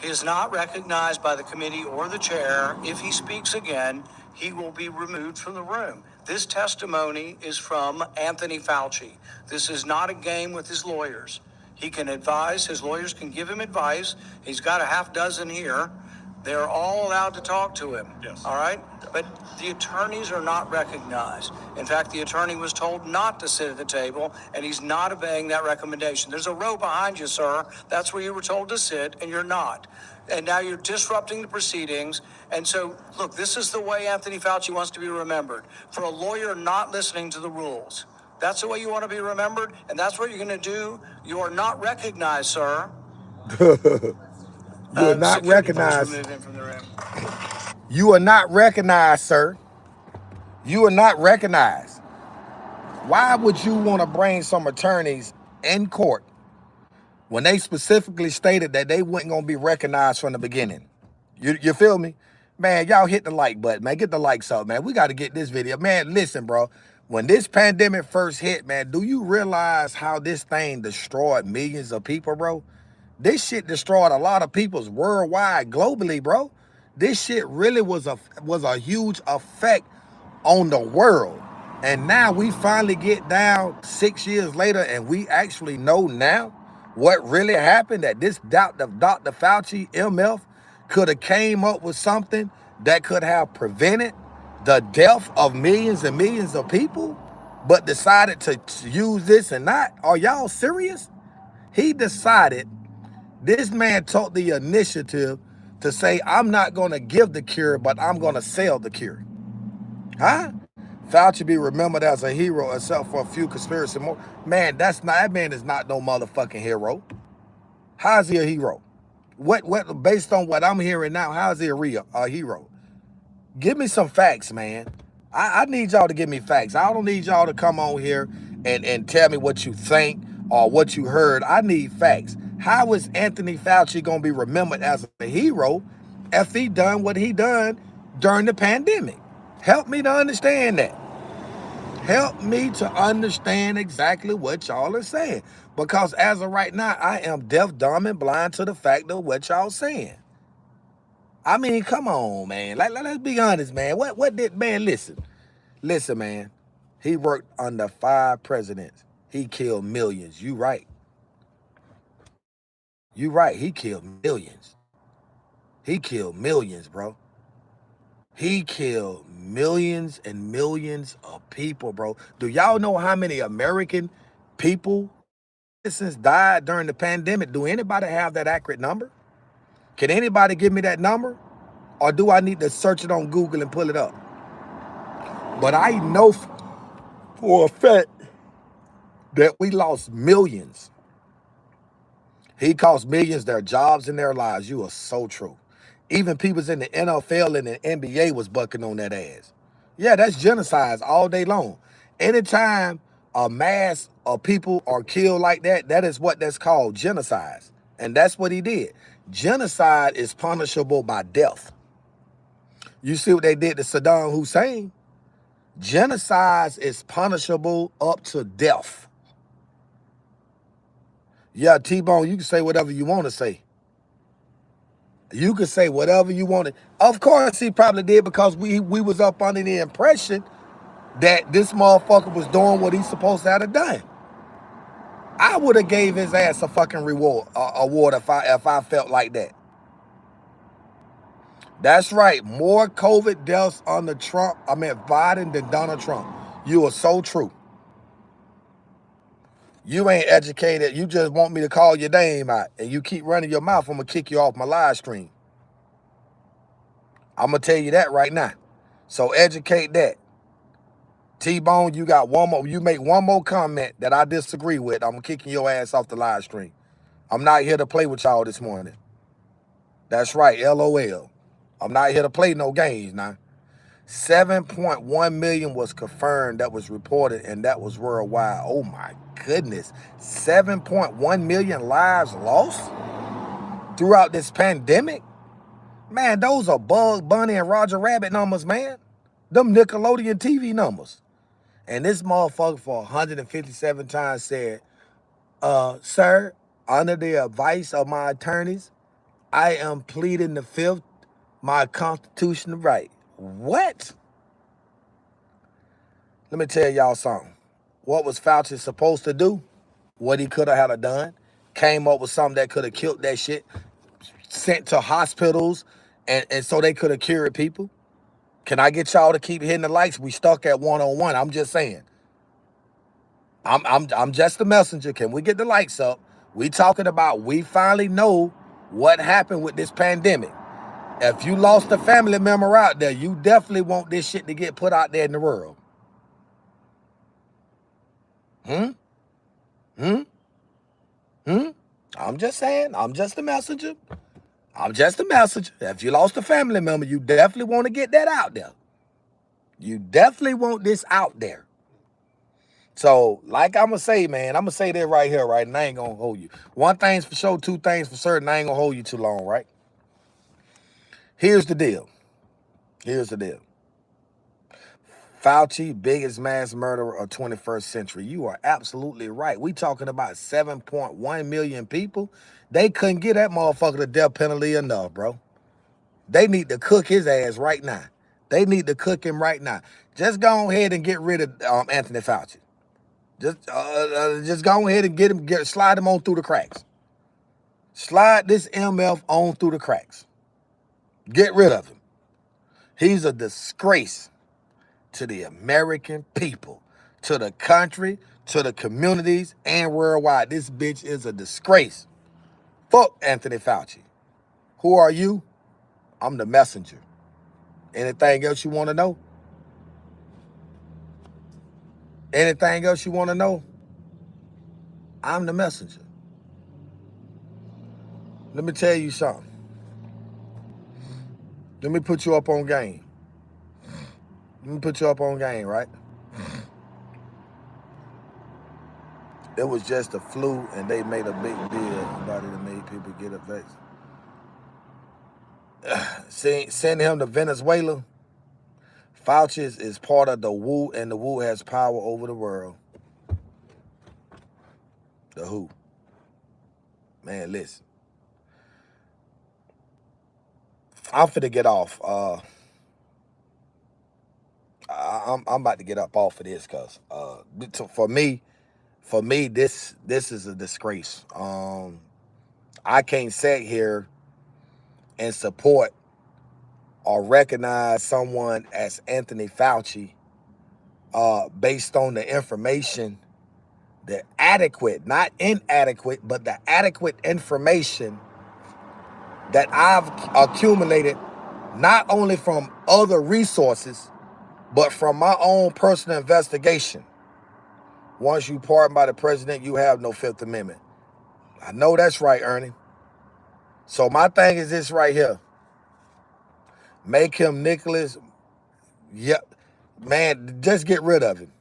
He is not recognized by the committee or the chair. If he speaks again, he will be removed from the room. This testimony is from Anthony Fauci. This is not a game with his lawyers. He can advise, his lawyers can give him advice. He's got a half dozen here. They're all allowed to talk to him. Yes. All right? But the attorneys are not recognized. In fact, the attorney was told not to sit at the table, and he's not obeying that recommendation. There's a row behind you, sir. That's where you were told to sit, and you're not. And now you're disrupting the proceedings. And so, look, this is the way Anthony Fauci wants to be remembered. For a lawyer not listening to the rules. That's the way you want to be remembered, and that's what you're going to do. You are not recognized, sir. You are not Security, please recognized. remove him from the room. You are not recognized, sir. You are not recognized. Why would you want to bring some attorneys in court when they specifically stated that they weren't going to be recognized from the beginning? You feel me? Man, y'all hit the like button, man. Get the likes up, man. We got to get this video. Man, listen, bro. When this pandemic first hit, man, do you realize how this thing destroyed millions of people, bro? This shit destroyed a lot of people's worldwide, globally, bro. This shit really was a huge effect on the world. And now we finally get down 6 years later and we actually know now what really happened, that this Dr. Fauci, MF, could have came up with something that could have prevented the death of millions and millions of people, but decided to use this and not. Are y'all serious? He decided, this man took the initiative to say, I'm not going to give the cure, but I'm going to sell the cure. Huh? Fauci be remembered as a hero except for a few conspiracy more. Man, that man is not no motherfucking hero. How's he a hero? What based on what I'm hearing now, how is he a hero? Give me some facts, man. I need y'all to give me facts. I don't need y'all to come on here and tell me what you think or what you heard. I need facts. How is Anthony Fauci gonna be remembered as a hero if he done what he done during the pandemic? Help me to understand that. Help me to understand exactly what y'all are saying. Because as of right now, I am deaf, dumb, and blind to the fact of what y'all saying. I mean, come on, man. Let's be honest, man. What did, man, listen, man. He worked under 5 presidents. He killed millions. You right. You right. He killed millions. He killed millions, bro. He killed millions and millions of people, bro. Do y'all know how many American people, citizens, died during the pandemic? Do anybody have that accurate number? Can anybody give me that number? Or do I need to search it on Google and pull it up? But I know for a fact that we lost millions. He cost millions their jobs and their lives. You are so true. Even people in the NFL and the NBA was bucking on that ass. Yeah, that's genocide all day long. Anytime a mass of people are killed like that, that is what that's called, genocide. And that's what he did. Genocide is punishable by death. You see what they did to Saddam Hussein? Genocide is punishable up to death. Yeah, T-Bone, you can say whatever you want to say. You can say whatever you want to. Of course, he probably did, because we was up under the impression that this motherfucker was doing what he's supposed to have done. I would have gave his ass a fucking award if I felt like that. That's right. More COVID deaths under Biden than Donald Trump. You are so true. You ain't educated. You just want me to call your name out, and you keep running your mouth, I'm gonna kick you off my live stream. I'm gonna tell you that right now. So educate that. T-Bone, you got one more. You make one more comment that I disagree with, I'm kicking your ass off the live stream. I'm not here to play with y'all this morning. That's right, LOL. I'm not here to play no games now. 7.1 million was confirmed, that was reported, and that was worldwide. Oh my goodness. 7.1 million lives lost throughout this pandemic? Man, those are Bug Bunny and Roger Rabbit numbers, man. Them Nickelodeon TV numbers. And this motherfucker for 157 times said, sir, under the advice of my attorneys, I am pleading the 5th, my constitutional right. What? Let me tell y'all something. What was Fauci supposed to do? What he could have done? Came up with something that could have killed that shit, sent to hospitals, and so they could have cured people. Can I get y'all to keep hitting the likes? We stuck at 101. I'm just saying. I'm just the messenger. Can we get the likes up? We talking about, we finally know what happened with this pandemic. If you lost a family member out there, you definitely want this shit to get put out there in the world. I'm just saying. I'm just a messenger. I'm just a messenger. If you lost a family member, you definitely want to get that out there. You definitely want this out there. So, like I'm going to say, man, I'm going to say that right here, right? And I ain't going to hold you. One thing's for sure, two things for certain. I ain't going to hold you too long, right? Here's the deal. Here's the deal. Fauci, biggest mass murderer of 21st century. You are absolutely right. We talking about 7.1 million people. They couldn't get that motherfucker the death penalty enough, bro. They need to cook his ass right now. They need to cook him right now. Just go ahead and get rid of Anthony Fauci. Just go ahead and slide him on through the cracks. Slide this MF on through the cracks. Get rid of him. He's a disgrace to the American people, to the country, to the communities, and worldwide. This bitch is a disgrace. Fuck Anthony Fauci. Who are you? I'm the messenger. Anything else you want to know? Anything else you want to know? I'm the messenger. Let me tell you something. Let me put you up on game. Let me put you up on game, right? It was just a flu, and they made a big deal about it and made people get it vexed. Send him to Venezuela. Fauci is part of the WHO, and the WHO has power over the world. The WHO. Man, listen. I'm finna get off. I'm about to get up off of this because for me, this is a disgrace. I can't sit here and support or recognize someone as Anthony Fauci based on the information, the adequate, not inadequate, but the adequate information that I've accumulated not only from other resources, but from my own personal investigation. Once you pardoned by the president, you have no Fifth Amendment. I know that's right, Ernie. So my thing is this right here. Make him Nicholas. Yep. Man, just get rid of him.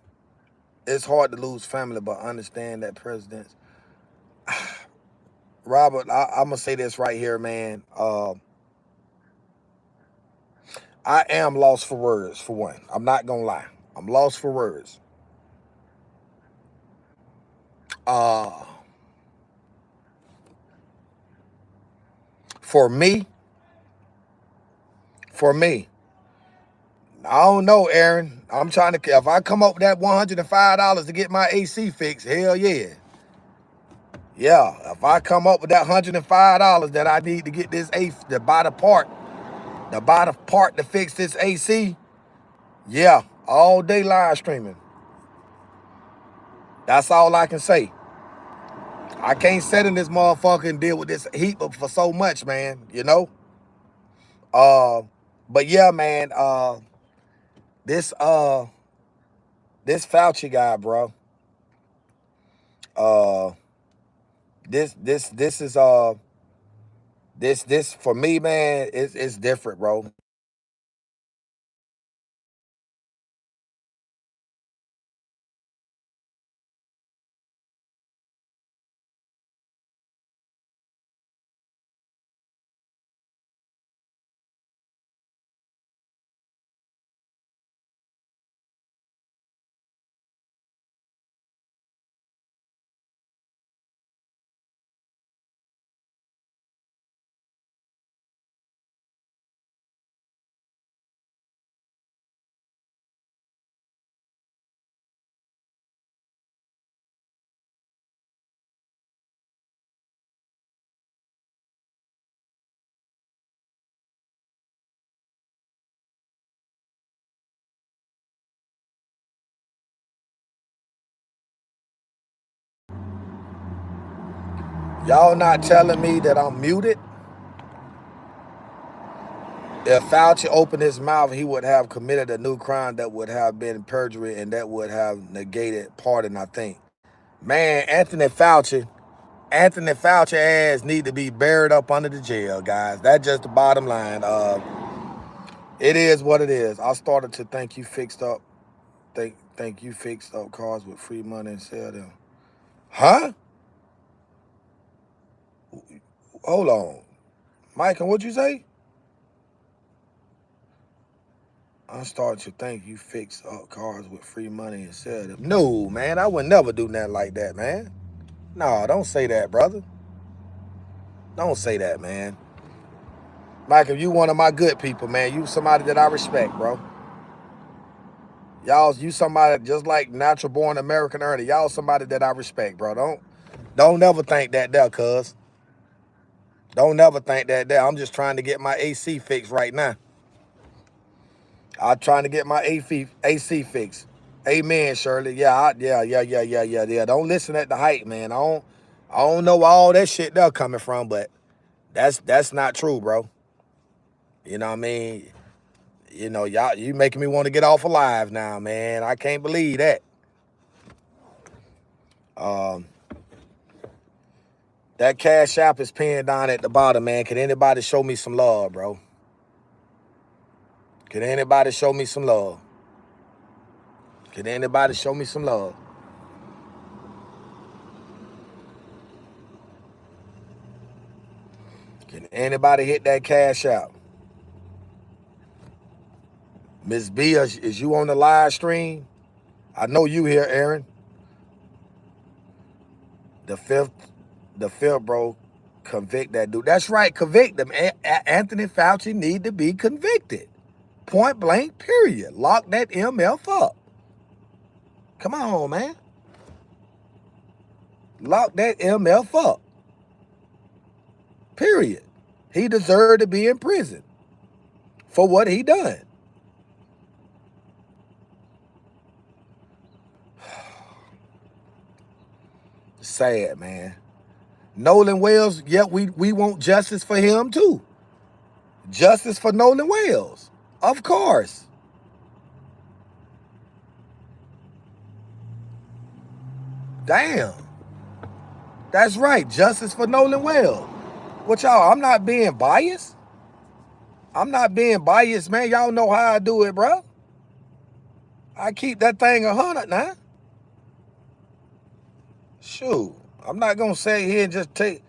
It's hard to lose family, but understand that presidents. Robert, I'm going to say this right here, man. I am lost for words, for one. I'm not going to lie. I'm lost for words. For me, I don't know, Aaron. I'm trying to, if I come up with that $105 to get my AC fixed, hell yeah. Yeah, if I come up with that $105 that I need to get this to buy the part to fix this AC, yeah, all day live streaming. That's all I can say. I can't sit in this motherfucker and deal with this heat for so much, man, you know? But yeah, man, this Fauci guy, bro. This is this for me, man, it's different, bro. Y'all not telling me that I'm muted? If Fauci opened his mouth, he would have committed a new crime that would have been perjury and that would have negated pardon, I think. Man, Anthony Fauci ass need to be buried up under the jail, guys. That's just the bottom line. It is what it is. I started to think you fixed up cars with free money and sell them. Huh? Hold on. Mike, what'd you say? I'm starting to think you fix up cars with free money and sell them. No, man, I would never do nothing like that, man. No, don't say that, brother. Don't say that, man. Michael, you one of my good people, man. You somebody that I respect, bro. Y'all, you somebody just like natural born American Ernie. Y'all somebody that I respect, bro. Don't never think that there, cuz. Don't never think that there. I'm just trying to get my AC fixed right now. I'm trying to get my AC fixed. Amen, Shirley. Yeah. Don't listen at the hype, man. I don't know where all that shit there coming from, but that's not true, bro. You know what I mean? You know, y'all, you making me want to get off alive now, man. I can't believe that. That Cash App is pinned down at the bottom, man. Can anybody show me some love, bro? Can anybody show me some love? Can anybody show me some love? Can anybody hit that Cash App? Miss B, is you on the live stream? I know you here, Aaron. The fifth, bro, convict that dude. That's right, convict him. Anthony Fauci need to be convicted. Point blank, period. Lock that MF up. Come on, man. Lock that MF up. Period. He deserved to be in prison for what he done. Sad, man. Nolan Wells, yeah, we want justice for him too. Justice for Nolan Wells. Of course. Damn. That's right. Justice for Nolan Wells. What y'all, I'm not being biased. I'm not being biased, man. Y'all know how I do it, bro. I keep that thing 100 now. Shoot. I'm not going to say here and just take...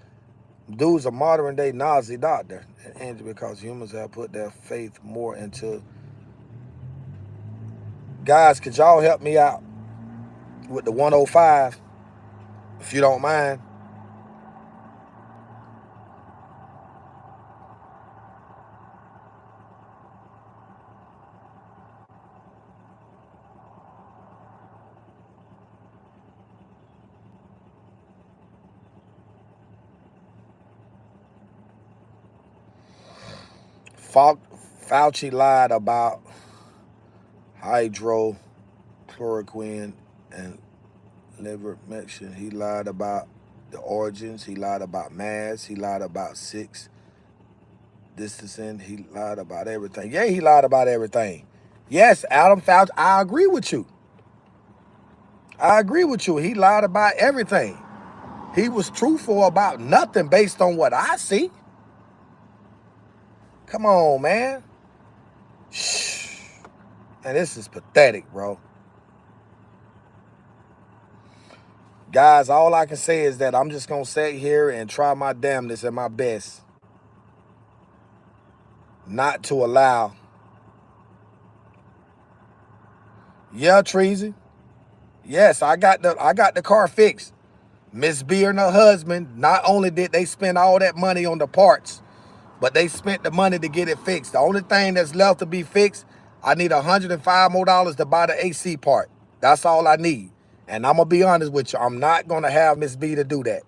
Dude's a modern day Nazi doctor. And because humans have put their faith more into... Guys, could y'all help me out with the 105? If you don't mind. Fauci lied about hydrochloroquine and ivermectin. He lied about the origins. He lied about masks. He lied about 6 distancing. He lied about everything. Yeah, he lied about everything. Yes, Adam Fauci, I agree with you. I agree with you. He lied about everything. He was truthful about nothing based on what I see. Come on, man. Shh. And this is pathetic, bro. Guys, all I can say is that I'm just going to sit here and try my damnedest and my best not to allow. Yeah, treason. Yes, I got the car fixed. Miss B and her husband, not only did they spend all that money on the parts, but they spent the money to get it fixed. The only thing that's left to be fixed, I need $105 more to buy the AC part. That's all I need. And I'm going to be honest with you. I'm not going to have Miss B to do that.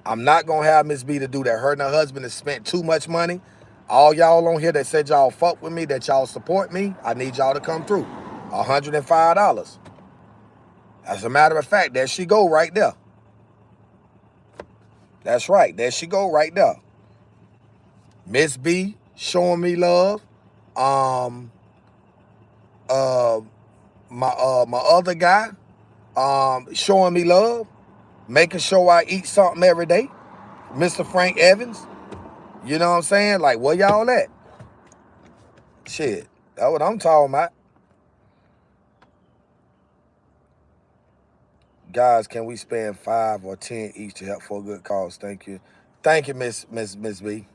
I'm not going to have Miss B to do that. Her and her husband has spent too much money. All y'all on here that said y'all fuck with me, that y'all support me, I need y'all to come through. $105. As a matter of fact, there she go right there. That's right. There she go right there. Miss B showing me love. My other guy showing me love, making sure I eat something every day. Mr. Frank Evans. You know what I'm saying? Like, where y'all at? Shit. That's what I'm talking about. Guys, can we spend 5 or 10 each to help for a good cause? Thank you. Thank you, Miss B.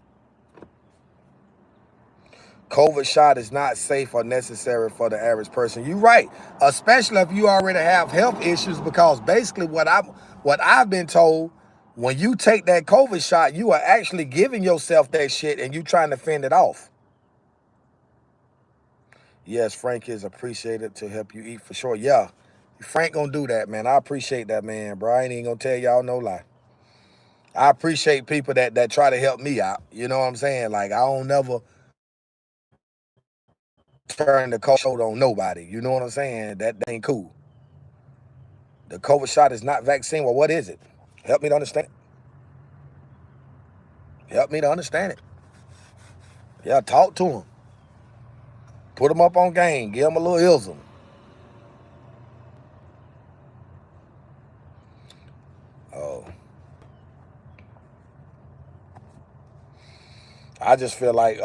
COVID shot is not safe or necessary for the average person. You're right, especially if you already have health issues, because basically what I've been told, when you take that COVID shot, you are actually giving yourself that shit and you trying to fend it off. Yes, Frank is appreciated to help you eat for sure. Yeah, Frank gonna do that, man. I appreciate that, man, bro. I ain't even gonna tell y'all no lie. I appreciate people that try to help me out. You know what I'm saying? Like, I don't never turn the cold on nobody. You know what I'm saying? That ain't cool. The COVID shot is not vaccine. Well, what is it? Help me to understand. Help me to understand it. Yeah, talk to them. Put them up on game. Give them a little ism. Oh. I just feel like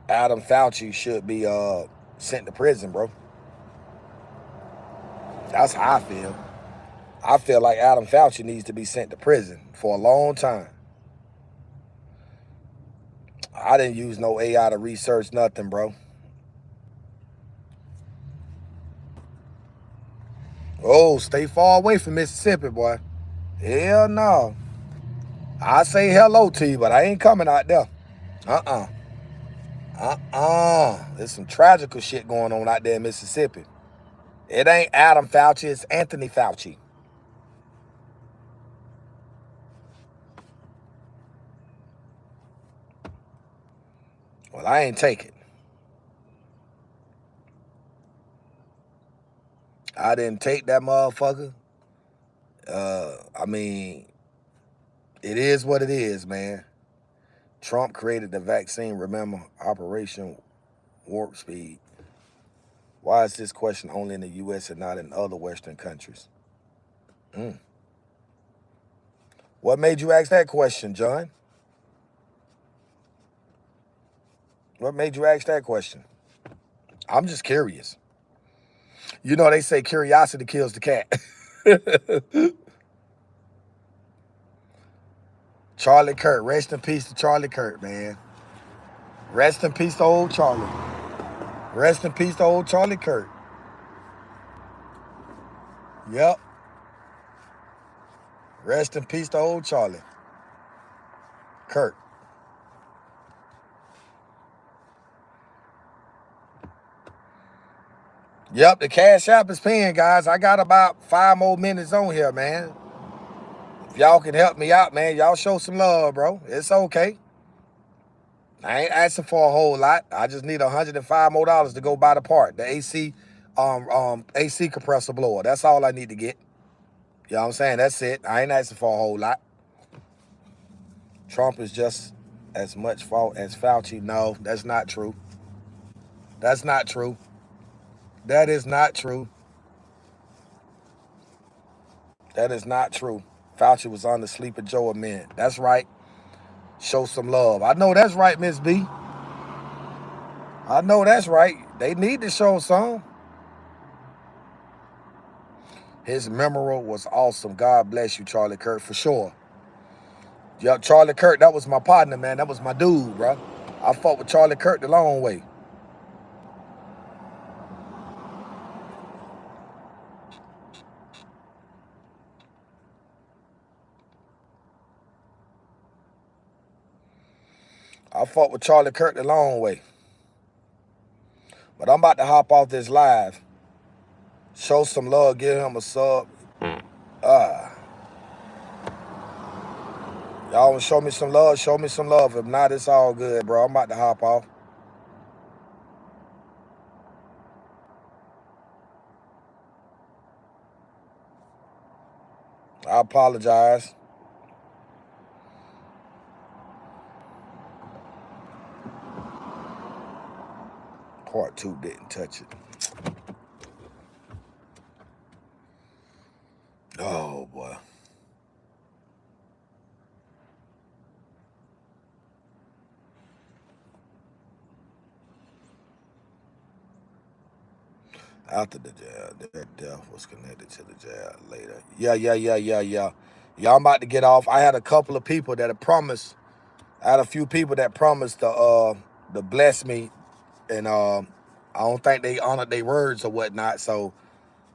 Adam Fauci should be sent to prison, bro. That's how I feel. I feel like Adam Fauci needs to be sent to prison for a long time. I didn't use no AI to research nothing, bro. Oh, stay far away from Mississippi, boy. Hell no. I say hello to you, but I ain't coming out there. There's some tragical shit going on out there in Mississippi. It ain't Adam Fauci, it's Anthony Fauci. Well, I ain't take it. I didn't take that motherfucker. I mean, it is what it is, man. Trump created the vaccine, remember, Operation Warp Speed. Why is this question only in the U.S. and not in other Western countries? What made you ask that question, John? What made you ask that question? I'm just curious. You know, they say curiosity kills the cat. Charlie Kirk, rest in peace to Charlie Kirk, man. Rest in peace to old Charlie. Rest in peace to old Charlie Kirk. Yep. Rest in peace to old Charlie Kirk. Yep, the Cash App is paying, guys. I got about 5 more minutes on here, man. If y'all can help me out, man, y'all show some love, bro. It's okay. I ain't asking for a whole lot. I just need $105 more to go buy the part, the AC compressor blower. That's all I need to get. You know what I'm saying? That's it. I ain't asking for a whole lot. Trump is just as much fault as Fauci. No, that's not true. That's not true. That is not true. That is not true. Fauci was on the Sleepy Joe amendment. That's right. Show some love. I know that's right, Miss B. I know that's right. They need to show some. His memorial was awesome. God bless you, Charlie Kirk, for sure. Yeah, Charlie Kirk, that was my partner, man. That was my dude, bro. I fought with Charlie Kirk the long way. I fought with Charlie Kirk the long way. But I'm about to hop off this live. Show some love. Give him a sub. Y'all want to show me some love? Show me some love. If not, it's all good, bro. I'm about to hop off. I apologize. Part 2 didn't touch it. Oh, boy. After the jail, that death was connected to the jail later. Yeah. Y'all about to get off. I had a couple of people that had promised. I had a few people that promised to to bless me, and I don't think they honored their words or whatnot. So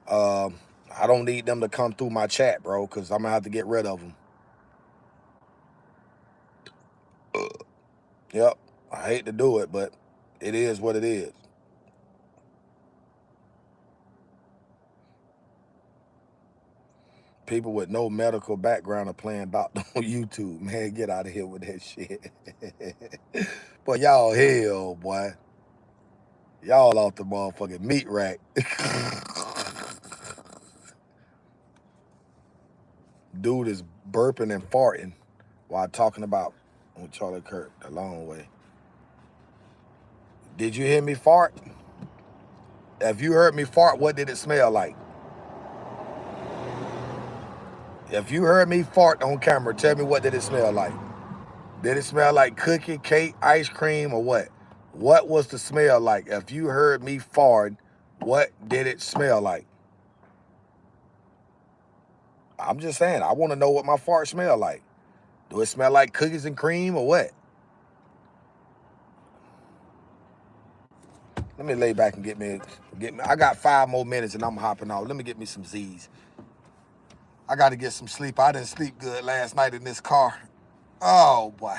I don't need them to come through my chat, bro, because I'm gonna have to get rid of them. Yep, I hate to do it, but it is what it is. People with no medical background are playing doctor on YouTube. Man, get out of here with that shit. But y'all hell, boy. Y'all off the motherfucking meat rack. Dude is burping and farting while talking about Charlie Kirk the long way. Did you hear me fart? If you heard me fart, what did it smell like? If you heard me fart on camera, tell me what did it smell like? Did it smell like cookie, cake, ice cream, or what? What was the smell like? If you heard me fart, what did it smell like? I'm just saying, I want to know what my fart smell like. Do it smell like cookies and cream or what? Let me lay back and get me. I got 5 more minutes and I'm hopping off. Let me get me some Z's. I got to get some sleep. I didn't sleep good last night in this car. Oh, boy.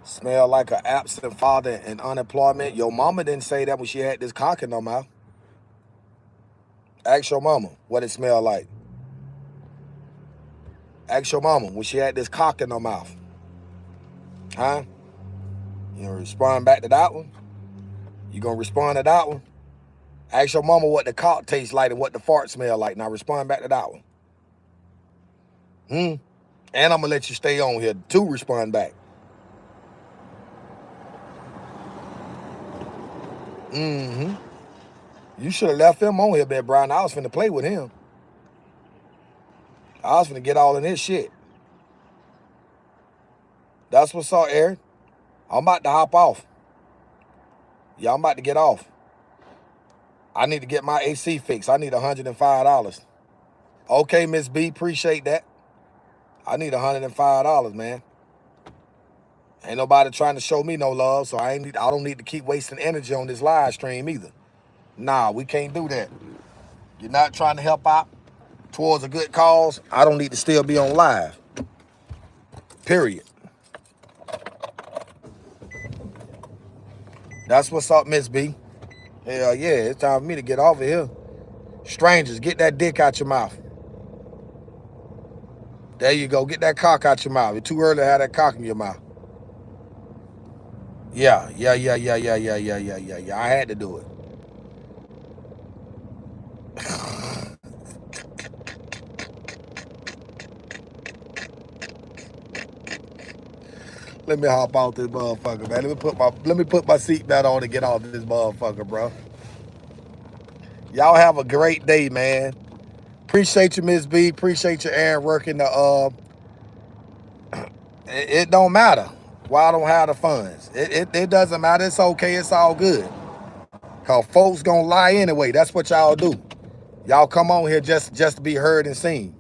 Smell like an absent father and unemployment. Your mama didn't say that when she had this cock in her mouth. Ask your mama what it smelled like. Ask your mama when she had this cock in her mouth. Huh? You gonna respond back to that one? You gonna respond to that one? Ask your mama what the cock tastes like and what the fart smell like. Now respond back to that one. And I'm gonna let you stay on here to respond back. You should have left him on here, Bed Brown. I was finna play with him. I was finna get all in his shit. That's what's up, Eric. I'm about to hop off. Yeah, I'm about to get off. I need to get my AC fixed. I need $105. Okay, Miss B, appreciate that. I need $105, man. Ain't nobody trying to show me no love, so I don't need to keep wasting energy on this live stream either. Nah, we can't do that. You're not trying to help out towards a good cause. I don't need to still be on live. Period. That's what's up, Miss B. Hell yeah, it's time for me to get off of here. Strangers, get that dick out your mouth. There you go. Get that cock out your mouth. It's too early to have that cock in your mouth. Yeah. I had to do it. Let me hop out this motherfucker, man. Let me put my seatbelt on and get off this motherfucker, bro. Y'all have a great day, man. Appreciate you, Miss B. Appreciate you, Aaron, working the it don't matter why I don't have the funds. It doesn't matter. It's okay. It's all good. Cause folks gonna lie anyway. That's what y'all do. Y'all come on here just to be heard and seen.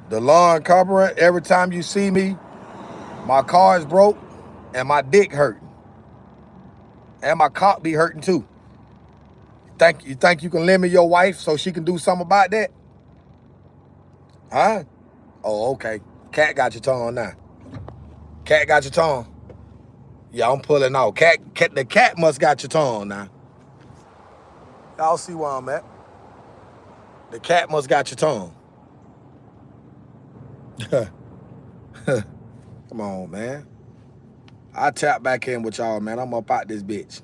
The lawn carburetor, every time you see me, my car is broke and my dick hurting. And my cock be hurting too. You think you can lend me your wife so she can do something about that? Huh? Oh, okay. Cat got your tongue now. Cat got your tongue. Yeah, I'm pulling out. The cat must got your tongue now. Y'all see where I'm at. The cat must got your tongue. Come on, man. I tap back in with y'all, man. I'm up out this bitch.